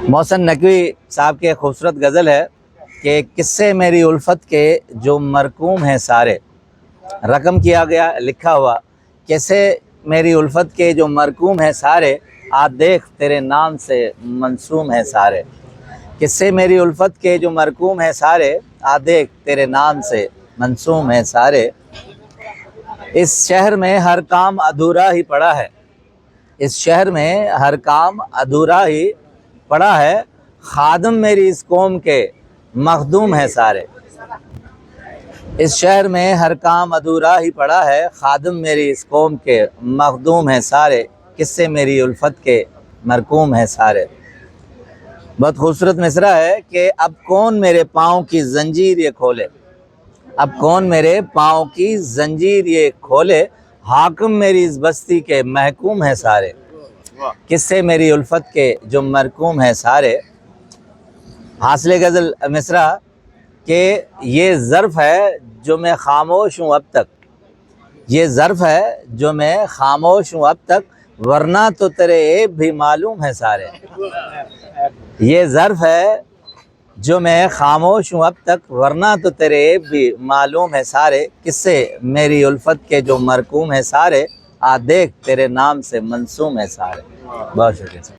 मोहसिन नकवी साहब की एक खूबसूरत गज़ल है कि किस्से मेरी उल्फत के जो मरकूम हैं सारे। रकम किया गया, लिखा हुआ, कैसे मेरी उल्फत के जो मरकूम हैं सारे, आ देख तेरे नाम से मंसूम हैं सारे। किस्से मेरी उल्फत के जो मरकूम हैं सारे, आ देख तेरे नाम से मंसूम हैं सारे। इस शहर में हर काम अधूरा ही पड़ा है, इस शहर में हर काम अधूरा ही पड़ा है। खादम मेरी इस कौम के मखदूम है सारे। इस शहर में हर काम अधूरा ही पड़ा है, खादम मेरी इस कौम के मखदूम है सारे। किस्से मेरी उल्फत के मरकूम है सारे। बहुत खूबसूरत मिसरा है कि अब कौन मेरे पाँव की जंजीर ये खोले, अब कौन मेरे पाँव की जंजीर ये खोले। हाकिम मेरी इस बस्ती के महकूम है सारे। किस्से मेरी उल्फत के जो मरकूम है सारे। हासिल गज़ल मिसरा कि ये ज़र्फ़ है जो मैं खामोश हूँ अब तक, ये ज़र्फ़ है जो मैं खामोश हूँ अब तक, वरना तो तेरे ऐब भी मालूम है सारे। ये ज़र्फ़ है जो मैं खामोश हूँ अब तक, वरना तो तेरे ऐब भी मालूम है सारे। किस्से मेरी उल्फत के जो मरकूम है सारे, आ देख तेरे नाम से मंसूम है सारे। बहुत शुक्रिया।